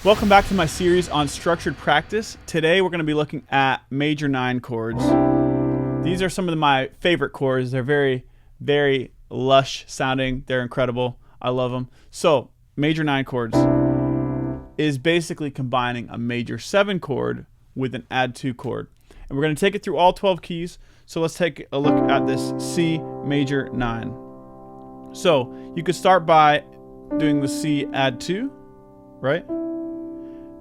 Welcome back to my series on structured practice. Today we're going to be looking at major 9 chords. These are some of my favorite chords. They're very, very lush sounding. They're incredible. I love them. So major 9 chords is basically combining a major 7 chord with an add 2 chord. And we're going to take it through all 12 keys. So let's take a look at this C major 9. So you could start by doing the C add 2, right?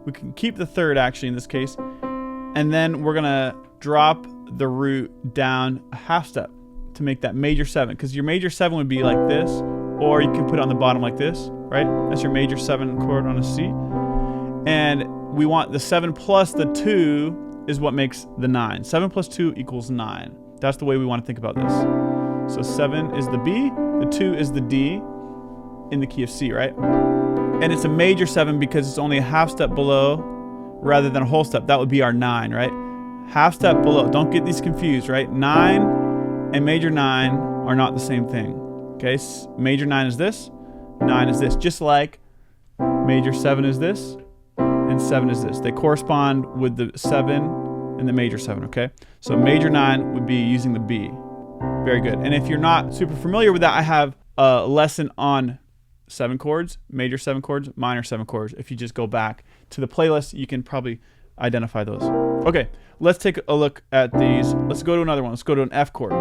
We can keep the third actually in this case, and then we're gonna drop the root down a half step to make that major 7, because your major 7 would be like this, or you can put it on the bottom like this, right? That's your major 7 chord on a C. And we want the 7 plus the 2 is what makes the 9. 7 plus 2 equals 9. That's the way we want to think about this. So 7 is the B, the 2 is the D in the key of C, right? And it's a major 7 because it's only a half step below rather than a whole step. That would be our 9, right? Half step below. Don't get these confused, right? 9 and major 9 are not the same thing. Okay, major 9 is this, 9 is this. Just like major 7 is this, and 7 is this. They correspond with the 7 and the major 7, okay? So major 9 would be using the B. Very good. And if you're not super familiar with that, I have a lesson on 7 chords, major 7 chords, minor 7 chords. If you just go back to the playlist, you can probably identify those. Okay, let's take a look at these. Let's go to another one. Let's go to an F chord.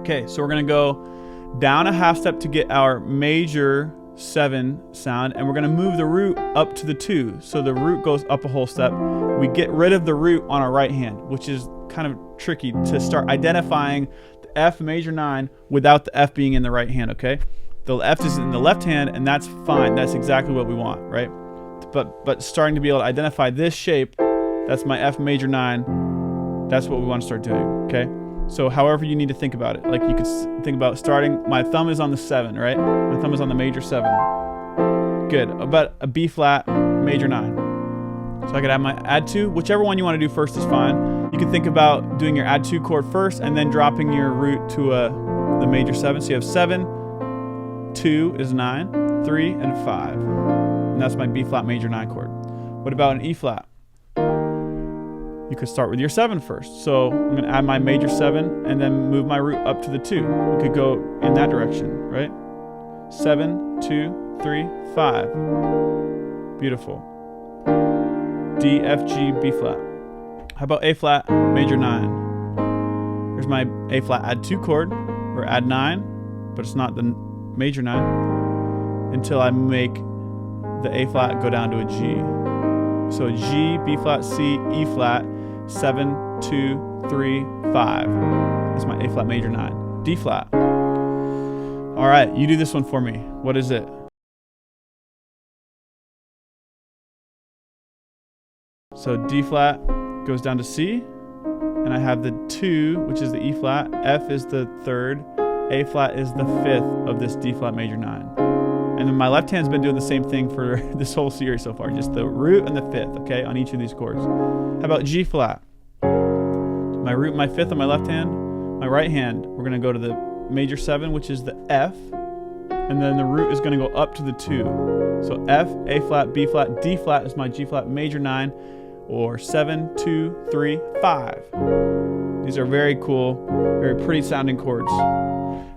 Okay, so we're gonna go down a half step to get our major 7 sound, and we're gonna move the root up to the 2. So the root goes up a whole step. We get rid of the root on our right hand, which is kind of tricky to start identifying the F major 9 without the F being in the right hand, okay? The F is in the left hand, and that's fine. That's exactly what we want, right? But starting to be able to identify this shape, that's my F major 9. That's what we want to start doing, okay? So however you need to think about it. Like you could think about starting, my thumb is on the 7, right? My thumb is on the major 7. Good. About a B flat major 9. So I could add my add 2. Whichever one you want to do first is fine. You can think about doing your add 2 chord first and then dropping your root to the major 7. So you have 7, 2 is 9, 3, and 5. And that's my B flat major 9 chord. What about an E flat? You could start with your 7 first. So I'm going to add my major 7 and then move my root up to the 2. We could go in that direction, right? 7, 2, 3, 5. Beautiful. D, F, G, B flat. How about A flat major 9? Here's my A flat add 2 chord, or add 9, but it's not the major 9 until I make the A flat go down to a G. So G, B flat, C, E flat, 7, 2, 3, 5. That's my A flat major 9. D flat. All right, you do this one for me. What is it? So D flat goes down to C, and I have the 2, which is the E flat, F is the 3rd, A flat is the 5th of this D flat major 9. And then my left hand's been doing the same thing for this whole series so far, just the root and the 5th, okay, on each of these chords. How about G flat? My root, my 5th on my left hand, my right hand, we're gonna go to the major 7, which is the F, and then the root is gonna go up to the 2. So F, A flat, B flat, D flat is my G flat major 9, or 7, 2, 3, 5. These are very cool, very pretty sounding chords.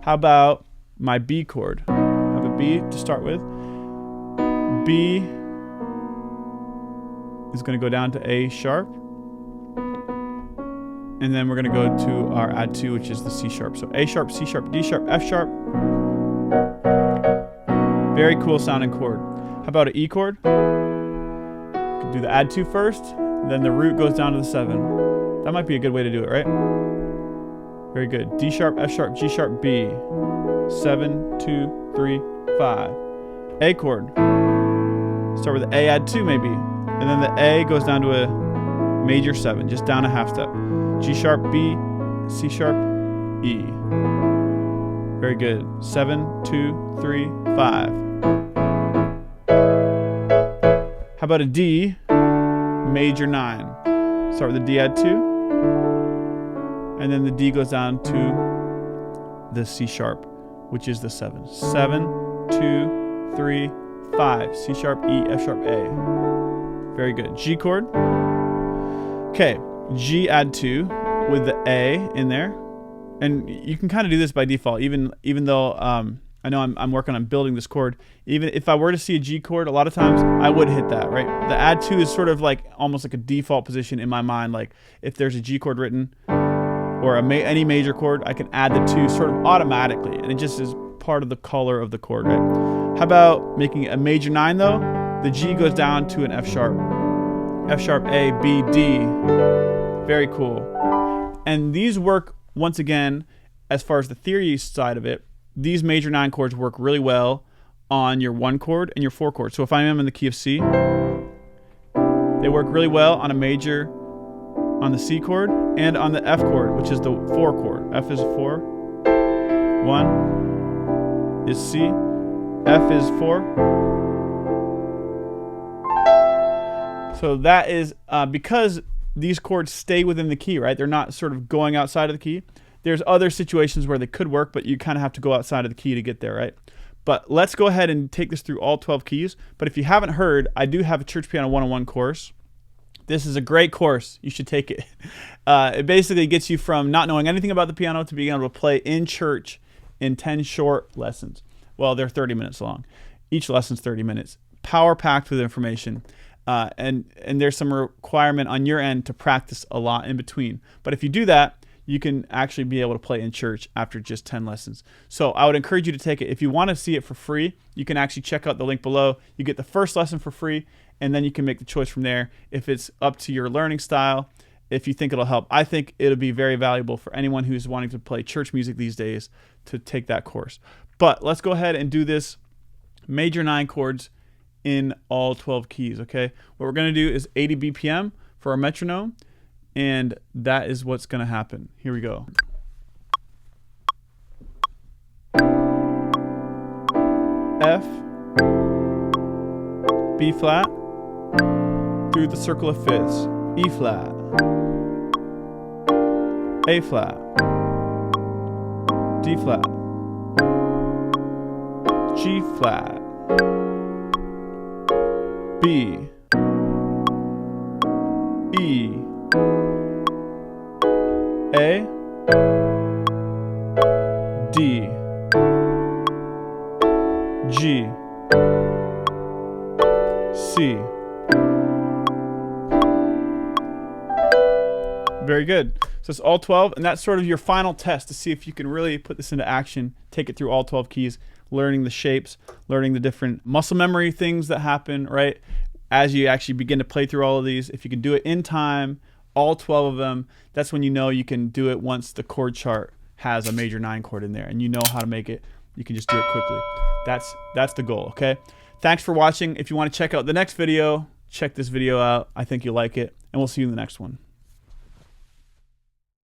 How about my B chord? I have a B to start with. B is going to go down to A sharp. And then we're going to go to our add 2, which is the C sharp. So A sharp, C sharp, D sharp, F sharp. Very cool sounding chord. How about an E chord? You can do the add 2 first, then the root goes down to the 7. That might be a good way to do it, right? Very good. D sharp, F sharp, G sharp, B. 7, 2, 3, 5. A chord. Start with the A, add 2 maybe. And then the A goes down to a major 7, just down a half step. G sharp, B, C sharp, E. Very good. 7, 2, 3, 5. How about a D, major 9? Start with the D, add 2. And then the D goes down to the C sharp, which is the 7. 7, 2, 3, 5. C sharp, E, F sharp, A. Very good. G chord. Okay, G add 2 with the A in there. And you can kind of do this by default, even though I know I'm working on building this chord. Even if I were to see a G chord, a lot of times I would hit that, right? The add 2 is sort of like almost like a default position in my mind. Like if there's a G chord written or any major chord, I can add the 2 sort of automatically, and it just is part of the color of the chord, right? How about making a major 9 though? The G goes down to an F sharp, A, B, D. Very cool. And these work, once again, as far as the theory side of it, these major 9 chords work really well on your 1 chord and your 4 chord. So if I am in the key of C, they work really well on a major, on the C chord, and on the F chord, which is the 4 chord. F is 4, 1 is C, F is 4. So that is because these chords stay within the key, right? They're not sort of going outside of the key. There's other situations where they could work, but you kind of have to go outside of the key to get there, right? But let's go ahead and take this through all 12 keys. But if you haven't heard, I do have a Church Piano 101 course. This is a great course. You should take it. It basically gets you from not knowing anything about the piano to being able to play in church in 10 short lessons. Well, they're 30 minutes long. Each lesson's 30 minutes. Power-packed with information. And there's some requirement on your end to practice a lot in between. But if you do that, you can actually be able to play in church after just 10 lessons. So I would encourage you to take it. If you want to see it for free, you can actually check out the link below. You get the first lesson for free, and then you can make the choice from there if it's up to your learning style, if you think it'll help. I think it'll be very valuable for anyone who's wanting to play church music these days to take that course. But let's go ahead and do this major 9 chords in all 12 keys, okay? What we're going to do is 80 BPM for our metronome, and that is what's going to happen. Here we go. F, B flat, through the circle of fifths, E flat, A flat, D flat, G flat, B, E, A, D, G, C. Very good. So it's all 12, and that's sort of your final test to see if you can really put this into action, take it through all 12 keys, learning the shapes, learning the different muscle memory things that happen, right? As you actually begin to play through all of these, if you can do it in time, all 12 of them, that's when you know you can do it once the chord chart has a major 9 chord in there and you know how to make it. You can just do it quickly. That's the goal, okay? Thanks for watching. If you want to check out the next video, check this video out. I think you'll like it, and we'll see you in the next one.